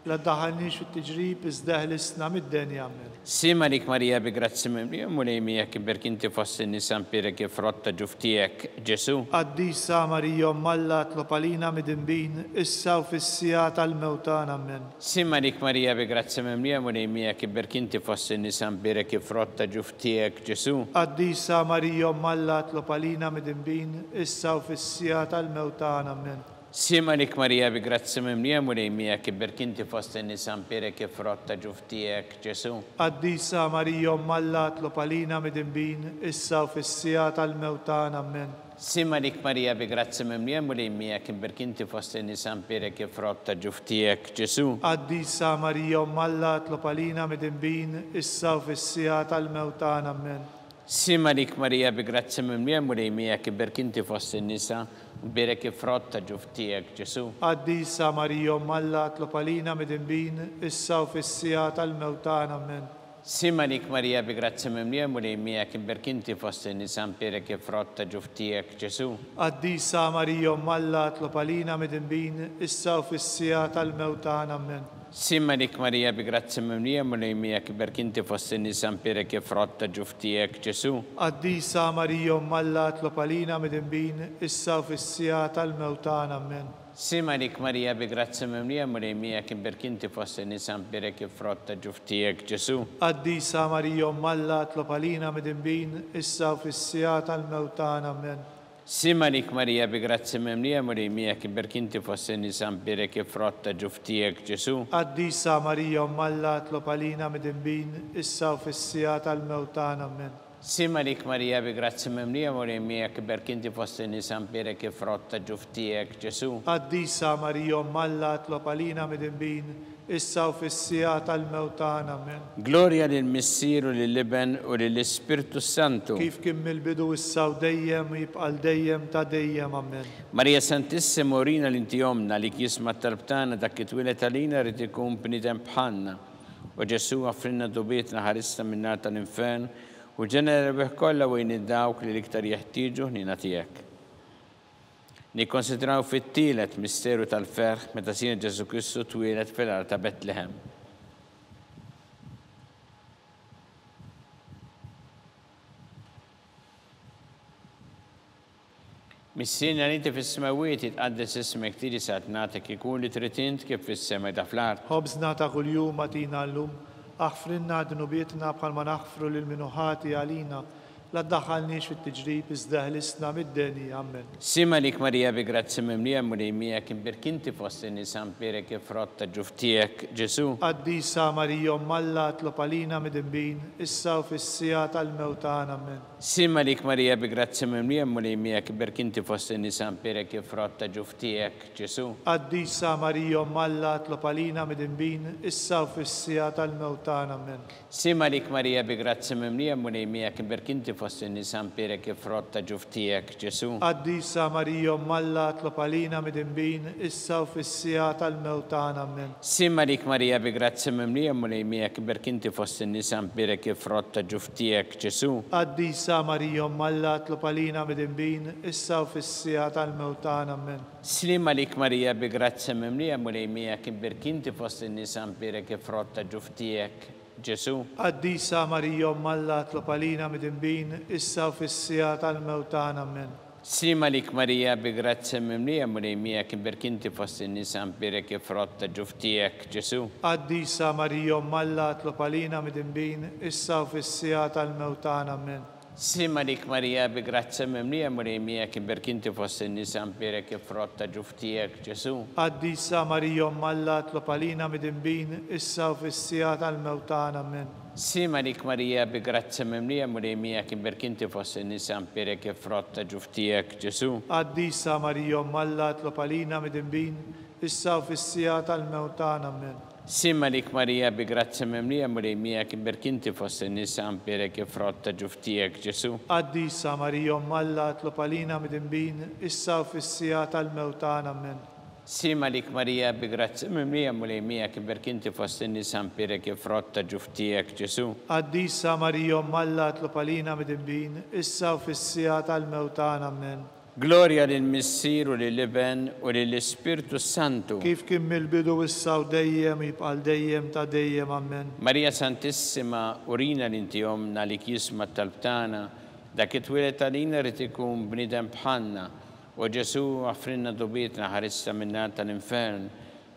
la ddaħħalniex fit-tiġrib iżda ħlisna mid-denja amen. Sima lik Marija bi grazzi mimlija mulejmija kiber kinti fossi nisan pire kif rotta ġuftijek Ġesu. Qaddisa Marija Malla tlob għalina midinbin, issa u fis-sija tal-mewtan amen. Sima lik Marija bi grazzi mimlija mulejmija kiber kinti fossi nisan pire kif rotta ġuftijek Ġesu. Qaddisa Marija Malla tlob għalina midinbin, issa u fis-sija tal-mewtan amen. Sima lik Marija bi grazzi mimlija mulejmija kiber kinti fossi nisan pire kif rotta ġuftijek Ġesu. Qaddisa Marija Malla tlob għalina midinbin, issa u fis-sija tal-mewtan amen. Sima lik Marija bi grazzi mimlija mulejmija kiber kinti fossi nisan pire kif rotta ġuftijek Ġesu. Qaddisa Marija Malla tlob għalina midinbin, issa u fis-sija tal-mewtan amen. Sima lik Marija bi grazzi mimlija mulejmija kiber kinti fossi nisa bire kif rotta ġuftijek Ġesu. Qaddisa Marija Malla tlob għalina midinbin, issa u fis-sija tal-mewtan amen. Sima lik Marija bi grazzi mimlija mulejmija kiber kinti fossi nisa bire kif rotta ġuftijek Ġesu. Qaddisa Marija Malla tlob għalina midinbin, issa u fis-sija tal-mewtan amen. Sima lik Marija bi grazzi mimlija mulejmija kiber kinti fossi nisa bire kif rotta ġuftijek Ġesu. Qaddisa Marija Malla tlob għalina midinbin, issa u fis-sija tal-mewtan amen. Sima lik Marija bi grazzi mimlija mulejmija kiber kinti fossi nisa bire kif rotta ġuftijek Ġesu. Qaddisa Marija Malla tlob għalina midinbin, issa u fis-sija tal-mewtan amen. Sima lik Marija bi grazzi mimlija mulejmija kiber kinti fossi nisa bire kif rotta ġuftijek Ġesu. Qaddisa Marija Malla tlob għalina midinbin, issa u fis-sija tal-mewtan amen. Sima lik Marija bi grazzi mimlija mulejmija kiber kinti fossi nisa bire kif rotta ġuftijek Ġesu. Qaddisa Marija Malla tlob għalina midinbin, issa u fis-sija tal-mewtan amen. Gloria lil Missieru lill-Iben u lill-Ispirtu Santu. Kif kien mill-bidu issa u dejjem u jibqal dejjem ta' dejjem amen. Marija Santissima urina l-inti jomna li jisma talbtana dak it-twilet għalina rrid ikun bniedem bħalna. U Ġesu għafrinna dubietna ħarista min-nar tal-infern u ġenera rebeħ kollha wejn id-dawk li l-iktar jeħtieġu ħnina tiegħek. Nikkonsidraw fit-tielet misteru tal-ferħ meta Sina Ġesu Kristu twieled fil-ar ta' Betlehem. Missina li inti fis-semawiet jitqaddes ismek tiġi sa tnatek ikun li trid int kif fis-sema ta' fl-art. Ħobżna ta' kuljum atina llum, aħfrinna dnubietna bħalma naħfru lil minuħati għalina, la ddaħħalniex fit-tiġrib iżda ħlisna mid-denja amen. Sima lik Marija bi grazzi mimlija mulejmija kiber kinti fossi nisan pire kif rotta ġuftijek Ġesu. Qaddisa Marija Malla tlob għalina midinbin, issa u fis-sija tal-mewtan amen. Sima lik Marija bi grazzi mimlija mulejmija kiber kinti fossi nisan pire kif rotta ġuftijek Ġesu. Qaddisa Marija Malla tlob għalina midinbin, issa u fis-sija tal-mewtan amen. Sima lik Marija bi grazzi mimlija mulejmija kiber kinti fossi nisan pire kif rotta ġuftijek Ġesu. Qaddisa Marija Malla tlob għalina midinbin, issa u fis-sija tal-mewtan amen. Sima lik Marija bi grazzi mimlija mulejmija kiber kinti fossi nisan pire kif rotta ġuftijek Ġesu. Qaddisa Marija Malla tlob għalina midinbin, issa u fis-sija tal-mewtan amen. Slima lik Marija bi grazzi mimlija mulejmija kiber kinti fossi nisan pire kif rotta ġuftijek Ġesu. Qaddisa Marija Malla tlob għalina midinbin, issa u fis-sija tal-mewtan amen. Sima lik Marija bi grazzi mimlija mulejmija kiber kinti fossi nisan pire kif rotta ġuftijek Ġesu. Qaddisa Marija Malla tlob għalina midinbin, issa u fis-sija tal-mewtan amen. Sima lik Marija bi grazzi mimlija mulejmija kiber kinti fossi nisan pire kif rotta ġuftijek Ġesu. Qaddisa Marija Malla tlob għalina midinbin, issa u fis-sija tal-mewtan amen. Sima lik Marija bi grazzi mimlija mulejmija kiber kinti fossi nisan pire kif rotta ġuftijek Ġesu. Qaddisa Marija Malla tlob għalina midinbin, issa u fis-sija tal-mewtan amen. Sima lik Marija bi grazzi mimlija mulejmija kiber kinti fossi nisan pire kif rotta ġuftijek Ġesu. Qaddisa Marija Malla tlob għalina midinbin, issa u fis-sija tal-mewtan amen. Sima lik Marija bi grazzi mimlija mulejmija kiberk inti fost in-nisa mpirek ifrotta ġuftijek Ġesu. Addisa Marija Malla tlopalina midimbin, issa u fissija tal-mewtana amen. Gloria lill-Missier u lill-Iben u lill-Ispirtu Santu. Kif kien mill-bidu issa u dejjem jibqal dejjem ta' dejjem amen. Marija Santissima, urina l-inti omna li kisma talbtana, dak it-twilet għalina rrid ikun bniedem bħalna, u Ġesu għafrinna dubietna ħarissa minna tal-infern,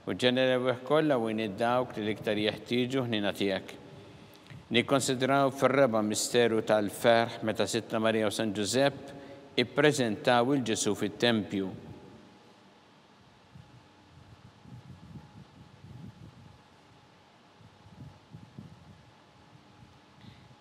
u ġenerew kollha u dawk li l-iktar jeħtieġu ħnina tiegħek. Nikkonsidraw fir-reba misteru tal-ferħ meta Sittna Marija u San Ġusepp ippreżentaw il-Ġesu fit-tempju.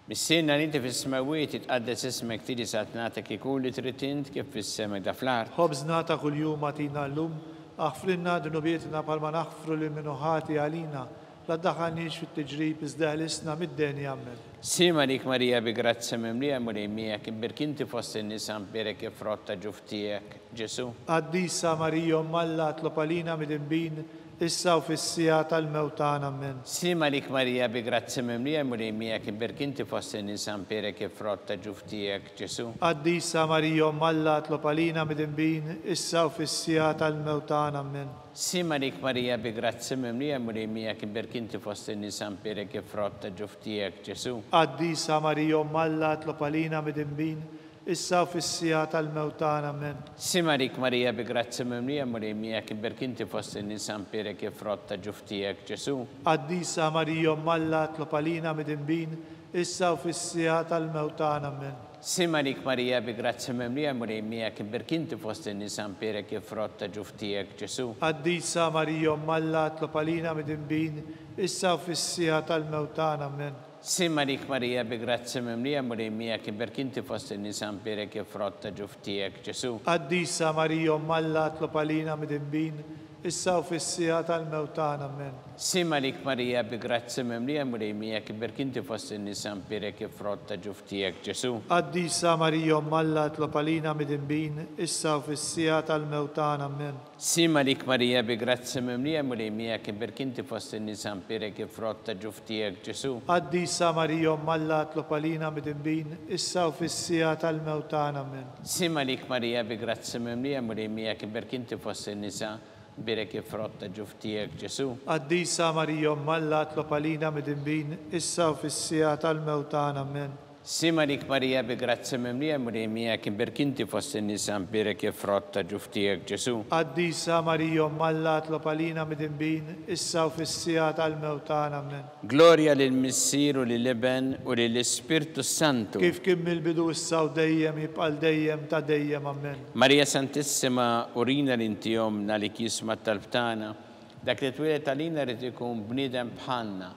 Missirna li inti fis-smawiet itqaddes ismek tiri satnatek ikun li trid int kif fis-semek da fl-art. Ħobżna ta' kuljum atina llum, aħfrinna dunubietna palma naħfru li minuħati għalina, la daħalniex fit-tiġrib iżdaħlisna mid-denja amen. Sima lik Marija bi grazzi mimlija mulejmijek, imbirk inti fost in-nisa mpirek ifrotta ġuftijek Ġesu. Addisa Marija Malla tlopalina midimbin, issa u fissija tal-mewtana amen. Sima lik Marija bi grazzi mimlija mulejmijek, imbirk inti fost in-nisa mpirek ifrotta ġuftijek Ġesu. Addisa Marija Malla tlopalina midimbin, issa u fissija tal-mewtana amen. Sima lik Marija bi grazzi mimlija mulejmijek, imbirk inti fost in-nisa mpirek ifrotta ġuftijek Ġesu. Addisa Marija Malla tlopalina midimbin, issa u fissija tal-mewtana amen. Sima lik Marija bi grazzi mimlija mulejmijek, imbirk inti fost in-nisa mpirek ifrotta ġuftijek Ġesu. Addisa Marija Malla tlopalina midimbin, issa u fissija tal-mewtana amen. Sima lik Marija bi grazzi mimlija mulejmijek, imbirk inti fost in-nisa mpirek ifrotta ġuftijek Ġesu. Addisa Marija Malla tlopalina midimbin, issa u fissija tal-mewtana amen. Sima lik Marija bi grazzi mimlija mulejmijek, imbirk inti fost in-nisa mpirek ifrotta ġuftijek Ġesu. Addisa Marija Malla tlopalina midimbin, issa u fissija tal-mewtana amen. Sima lik Marija bi grazzi mimlija mulejmijek, imbirk inti fost in-nisa mpirek ifrotta ġuftijek Ġesu. Addisa Marija Malla tlopalina midimbin, issa u fissija tal-mewtana amen. Sima lik Marija bi grazzi mimlija mulejmijek, imbirk inti fost in-nisa mpirek ifrotta ġuftijek Ġesu. Addisa Marija Malla tlopalina midimbin, issa u fissija tal-mewtana amen. Sima lik Marija bi grazzi mimlija mulejmijek, imbirk inti fost in-nisa mpirek ifrotta ġuftijek Ġesu. Addisa Marija Malla tlopalina midimbin, issa u fissija tal-mewtana amen. Sima lik Marija bi grazzi mimlija mulejmijek, imbirk inti fost in-nisa mpirek ifrotta ġuftijek Ġesu. Addisa Marija Malla tlopalina midimbin, issa u fissija tal-mewtana amen. Gloria lill-Missier u lill-Iben u lill-Ispirtu Santu. Kif kien mill-bidu issa u dejjem jibqal dejjem ta' dejjem amen. Marija Santissima, urina l-inti omna li kisma talbtana, dak li twilet għalina rrid ikun bniedem bħalna,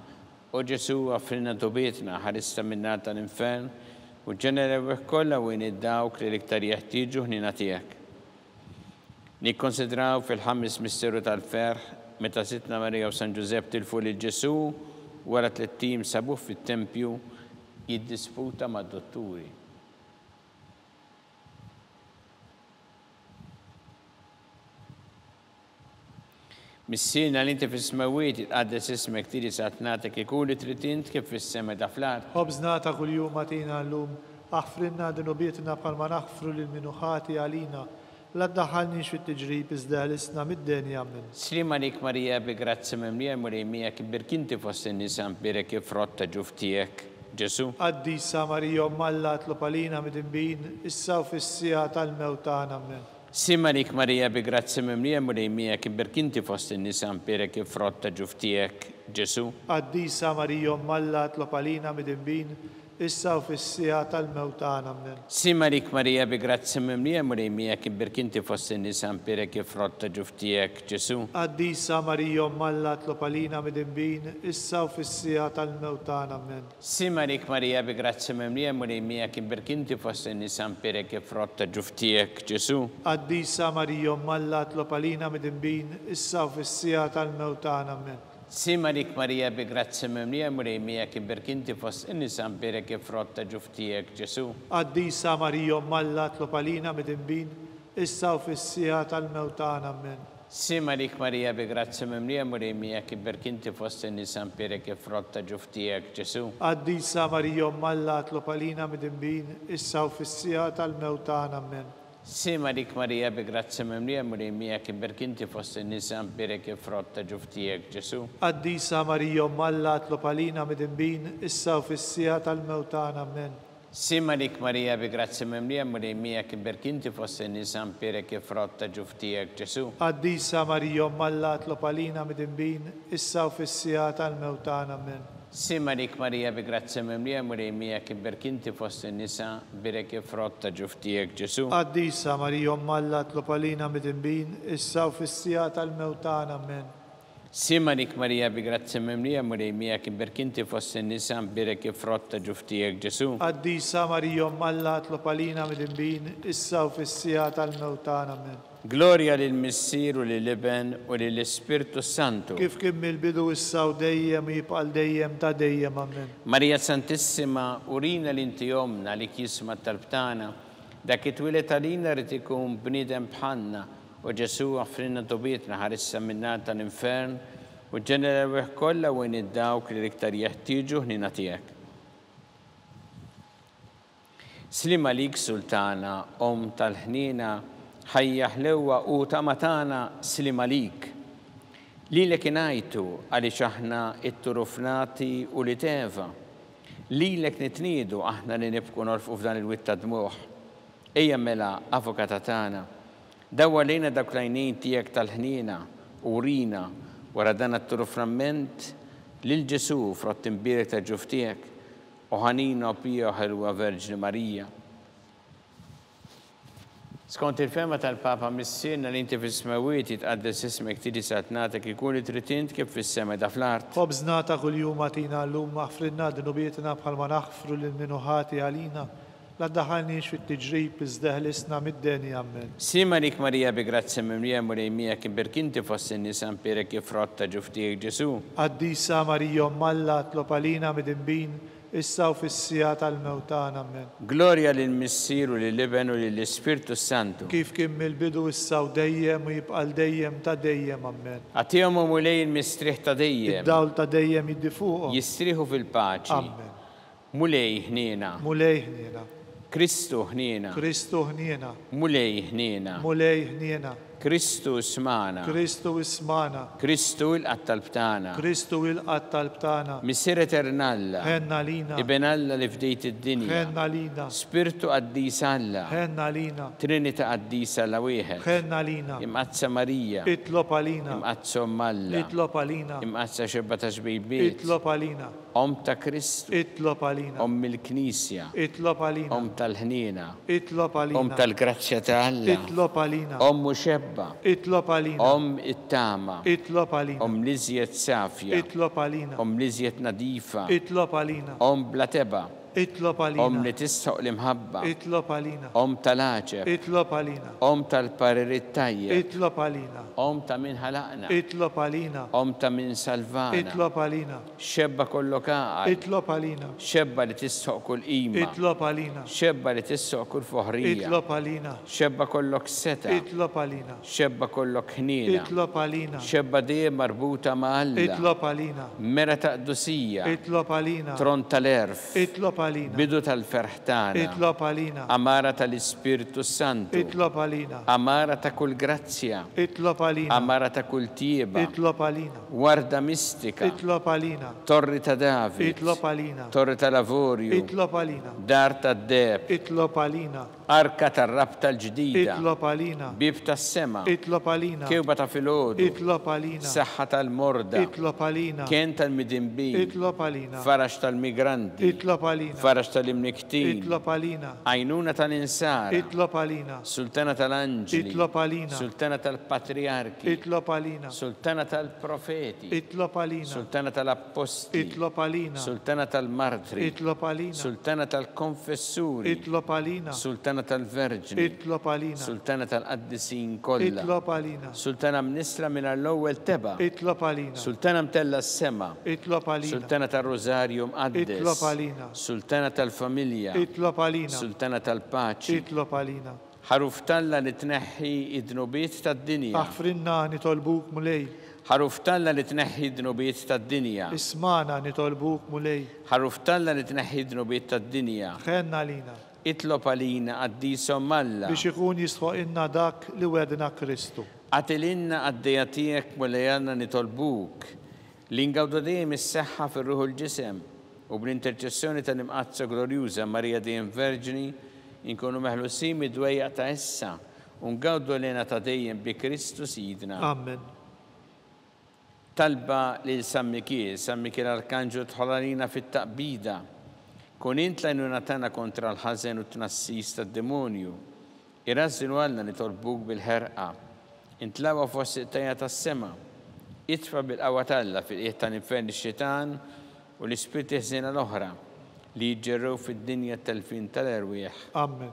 u Ġesu għafrinna dubietna ħarissa minna tal-infern, u ġenerew kollha u dawk li l-iktar jeħtieġu ħnina tiegħek. Nikkonsidraw fil-ħames misteru tal-ferħ meta Sittna Marija u San Ġusepp tilfu lil Ġesu wara 3 tim sabuh fit-tempju jiddisputa mad-dotturi. Missirna li inti fis-smawiet itqaddes ismek tiri satnatek ikun li trid int kif fis-sema da fl-art. Ħobżna ta' kuljum atina llum, aħfrinna dunubietna palma naħfru lil minuħati għalina, la ddaħħalniex fit-tiġrib iżdaħlisna mid-denja amen. Sima lik Marija bi grazzi mimlija mulejmijek, imbirk inti fost in-nisa mpirek ifrotta ġuftijek Ġesu. Addisa Marija Malla tlopalina midimbin, issa u fissija tal-mewtana amen. Sima lik Marija bi grazzi mimlija mulejmijek, imbirk inti fost in-nisa mpirek ifrotta ġuftijek Ġesu. Addisa Marija Malla tlopalina midimbin, issa u fissija tal-mewtana amen. Sima lik Marija bi grazzi mimlija mulejmijek, imbirk inti fost in-nisa mpirek ifrotta ġuftijek Ġesu. Addisa Marija Malla tlopalina midimbin, issa u fissija tal-mewtana amen. Sima lik Marija bi grazzi mimlija mulejmijek, imbirk inti fost in-nisa mpirek ifrotta ġuftijek Ġesu. Addisa Marija Malla tlopalina midimbin, issa u fissija tal-mewtana amen. Sima lik Marija bi grazzi mimlija mulejmijek, imbirk inti fost in-nisa mpirek ifrotta ġuftijek Ġesu. Addisa Marija Malla tlopalina midimbin, issa u fissija tal-mewtana amen. Sima lik Marija bi grazzi mimlija murejmija kibberk inti fost in-nisa mpirek ifrotta ġuftijek Ġesu. Qaddisa Marija Alla tlob għalina mid-imbin, issa u fis-sija tal-mewt tagħna. Amen. Sima lik Marija bi grazzi mimlija murejmija kibberk inti fost in-nisa mpirek ifrotta ġuftijek Ġesu. Qaddisa Marija Alla tlob għalina mid-imbin, issa u fis-sija tal-mewt tagħna. Amen. Sima lik Marija bi grazzi mimlija murejmija kibberk inti fost in-nisa mpirek ifrotta ġuftijek Ġesu. Qaddisa Marija Alla tlob għalina mid-imbin, issa u fis-sija tal-mewt tagħna. Amen. Sima lik Marija bi grazzi mimlija murejmija kibberk inti fost in-nisa mpirek ifrotta ġuftijek Ġesu. Qaddisa Marija Alla tlob għalina mid-imbin, issa u fis-sija tal-mewt tagħna. Amen. Sima lik Marija bi grazzi mimlija murejmija kibberk inti fost in-nisa mpirek ifrotta ġuftijek Ġesu. Qaddisa Marija Alla tlob għalina mid-imbin, issa u fis-sija tal-mewt tagħna. Amen. Gloria lill-Missier u lill-Iben u lill-Ispirtu Santu. Kif kien mill-bidu issa u dejjem jibqa' dejjem ta' dejjem. Amen. Marija Santissima, urina l-inti jomna li kisma talbtana, dak it-twilet għalina rrid ikun bniedem bħalna u Ġesu għafrinna tobietna ħarissa minna tal-infern u ġenera l-weħ kollha wejn id-dawk li iktar jeħtieġu ħnina tiegħek. Slima lik Sultana, tal-ħnina, ħajja ħlewwa u ta' matana slima lik. Lilek ingħajtu għaliex aħna it-turufnati u li teva. Lilek nitniedu aħna li nibqu norfqu f'dan il-witt ta' dmuħ. Ejja mela avukata tagħna. Dawwa lejna dak l-għajnejn tiegħek tal-ħnina u rina wara dan it-turuframent lil Ġesu frott imbierek ta' ġuftijek u ħanina pija ħelwa Verġni Marija. Skont il-fema tal-Papa missierna li inti fis-smawiet jitqaddes ismek tiġi satnatek ikun li trid int kif fis-sema da fl-art. Ħobżnata kuljum għatina llum aħfrinna dinubietna bħalma naħfru lil minuħati għalina. La daħalniex fit-tiġrib iżdeħlisna mid-deni. Amen. Sima lik Marija bi grazzi mimlija murejmija kibberk inti fost in-nisa mpirek ifrotta ġuftijek Ġesu. Qaddisa Marija Alla tlob għalina mid-imbin, issa u fis-sija tal-mewt tagħna. Amen. Gloria lill-Missier u lill-Iben u lill-Ispirtu Santu. Kif kien mill-bidu issa u dejjem u jibqa' dejjem ta' dejjem. Amen. Għatihom mulej il-mistrieħ ta' dejjem. Id-dawl ta' dejjem jiddi fuqhom. Jistrieħu fil-paċi. Amen. Mulej ħniena. Mulej ħniena. Kristu ħniena. Kristu ħniena. Mulej ħniena. Mulej ħniena. Kristu smana. Kristu ismana. Kristu il-qattalbtana. Kristu il-qattalbtana. Missier eternalla. Ħenna lina. Iben Alla li fdejt id-dinja. Ħenna lina. Spiritu qaddis Alla. Ħenna lina. Trinita qaddis Alla wieħed. Ħenna lina. Imqazza Marija. Itlob għalina. Imqazza Alla. Itlob għalina. Imqazza xebba ta' xbejbiet. Itlob għalina. Ta' Kristu. Itlob għalina. Il-Knisja. Itlob għalina. Tal-ħnina. Itlob għalina. Tal-grazzja ta' Alla. Itlob għalina. Muxebba. Itlob għalina. It-tama. Itlob għalina. Liżjed safja. Itlob għalina. Liżjed nadifa. Itlob għalina. Bla teba. Itlob għalina. Li tisħoq l-imħabba. Itlob għalina. Tal-aċeb. Itlob għalina. Tal-paririt tajjeb. Itlob għalina. Ta' min ħalaqna. Itlob għalina. Ta' min salvana. Itlob għalina. Xebba kollok għaqal. Itlob għalina. Xebba li tisħoq kull qima. Itlob għalina. Xebba li tisħoq kull foħrija. Itlob għalina. Xebba kollok seta. Itlob għalina. Xebba kollok ħnina. Itlob għalina. Xebba dejjem marbuta ma' Alla. Itlob għalina. Mera ta' qdusija. Itlob għalina. Tron tal-erf. Itlob għalina. Bidu tal-ferħtana. Itlob għalina. Amara tal-Ispirtu Santu. Itlob għalina. Amara ta' kull grazzja. Itlob għalina. Amara ta' kull tieba. Itlob għalina. Warda mistika. Itlob għalina. Torri ta' David. Itlob għalina. Torri ta' Lavorju. Itlob għalina. Dar ta' Deb. Itlob għalina. Arka ta' rabta l-ġdida. Itlob għalina. Bib ta' sema. Itlob għalina. Kewba ta' filodu. Itlob għalina. Saħħa tal-morda. Itlob għalina. Kien tal-midimbi. Itlob għalina. Farax tal-migranti. Itlob għalina. Farax tal-imniktin. Itlob għalina. Għajnuna tal-insara. Itlob għalina. Sultana tal-anġli. Itlob għalina. Sultana tal-patriarki. Itlob għalina. Sultana tal-profeti. Itlob għalina. Sultana tal-apposti. Itlob għalina. Sultana tal-martri. Itlob għalina. Sultana tal-konfessuri. Itlob għalina. Sultana tal-verġni. Itlob għalina. Sultana tal-qaddisin kollha. Itlob għalina. Sultana mnisra minn l-ewwel teba. Itlob għalina. Sultana mtella s-sema. Itlob għalina. Sultana tal-Rożarju mqaddes. Itlob għalina. Sultana tal-familja. Itlob għalina. Sultana tal-paċi. Itlob għalina. ħaruf talla li tneħħi id-dnubiet tad-dinja. Aħfrinna nitolbuk mulej. ħaruf talla li tneħħi id-dnubiet tad-dinja. Ismana nitolbuk mulej. ħaruf talla li tneħħi id-dnubiet tad-dinja. Ħenna lina. Itlob għalina għaddisom Alla. Biex ikun jistħoqilna dak li wedna Kristu. Għatilinna għaddejja tiegħek mulejjanna nitolbuk li ngawdu dejjem is-seħħa fir-ruħu l-ġisem u bl-interċessjoni tal-imqazza glorjuża Marija dejjem Verġini inkunu meħlusin mid-dwejjaq ta' issa u ngawdu lejna ta' dejjem bi Kristu Sidna. Amen. Talba lil San Mikiel Arkanġu tħollalina fit-taqbida. Kun int lajnuna tagħna kontra l-ħażen u t-tnassis tad-demonju. Irrażżinu għalna nitolbuk bil-ħerqa. Intlawa fost it-tajja tas-sema. Itfa bil-qawwa Alla fil-qiegħ tal-infern ix-xitan u l-ispirti ħżiena l-oħra li jġerrew fid-dinja tal-fin tal-erwieħ. Amen.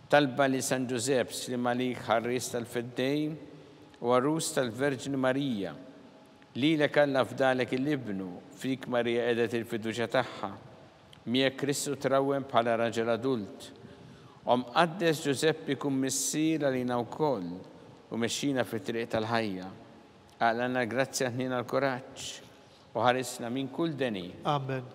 Talba li San Ġusepp Slim għalik ħarris tal-fiddej u għarrus tal-Verġini Marija. Lilek Alla fdalek il-ibnu, fik Marija edet il-fiduċja tagħha. Miegħek Kristu trawwem bħala raġel adult. Qaddes Ġusepp ikun missier għalina wkoll u mexxina fit-triq tal-ħajja. Għalna grazzja ħnina l-kuraġġ u ħarisna minn kull deni. Amen.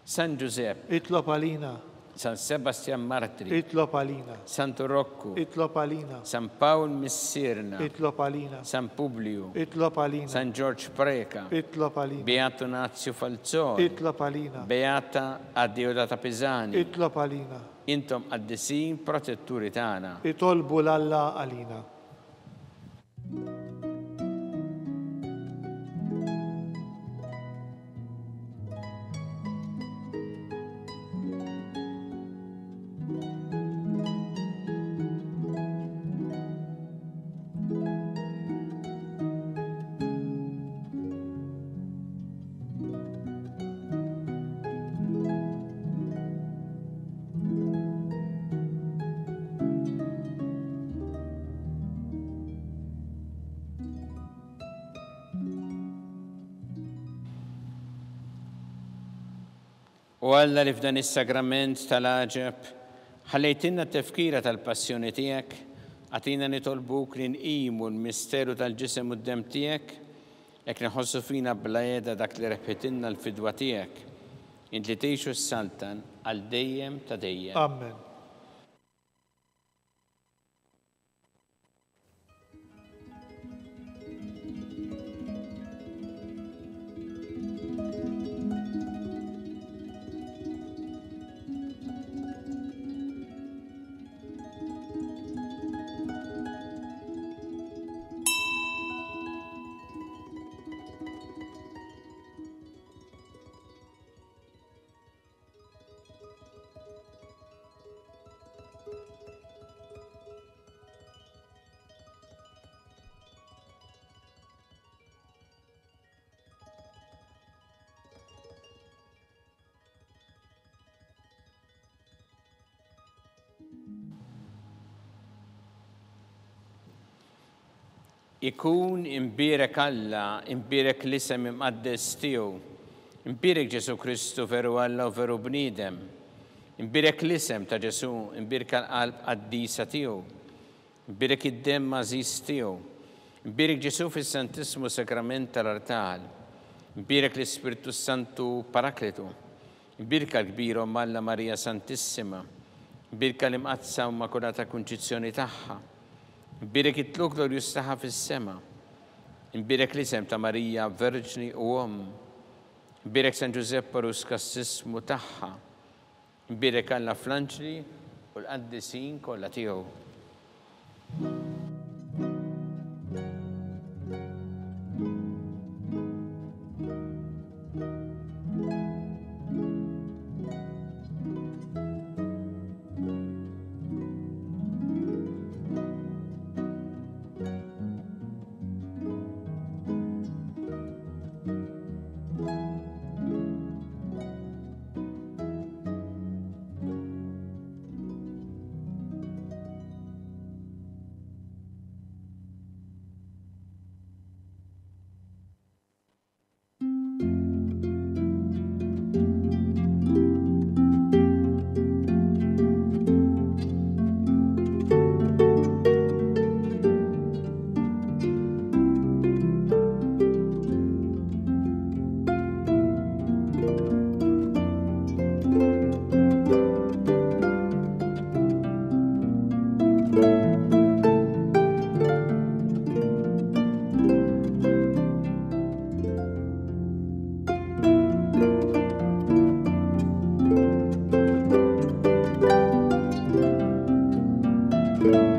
San Ġusepp, Itlob għalina. San Sebastian Martri, Itlob għalina. Santo Rocco, Itlob għalina. San Paul Missirna, Itlob għalina. San Publio, Itlob għalina. San George Preka, Itlob għalina. Beato Nazio Falzoni, Itlob għalina. Beata Addiodata Pisani. Itlob għalina. Intom għaddisin protetturi tagħna. Itolbu l-Alla għalina. U Alla li f'dan is-sagrament tal-għaġeb ħallejtinna t-tefkira tal-passjoni tiegħek, għatina nitolbuk li nqimu l-misteru tal-ġisem u d-dem tiegħek, jekk nħossu fina bla jeda dak li rebħitilna l-fidwa tiegħek, int li tgħixu s-saltan għal dejjem ta' dejjem. Amen. Ikun imbirek Alla, imbirek l-isem imqaddes tiegħu, imbirek Ġesu Kristu veru Alla u veru bniedem, imbirek l-isem ta' Ġesu, imbirek l-qalb qaddisa tiegħu, imbirek id-dem mażis tiegħu, imbirek Ġesu fis-Santissimu Sakrament tal-Artal, imbirek l-Ispiritu Santu Parakletu, imbirek l-kbir Omm Alla Marija Santissima, imbirek l-imqazza u Immakulata Kunċizzjoni tagħha. Imbirek it-tluk glorjus taħħa fis-sema. Imbirek l-isem ta' Marija Verġni u Omm. Imbirek San Ġusepp Parus Kassismu tagħha. Imbirek Alla fl-anġli u l-qaddisin kollha tiegħu. tagħkom.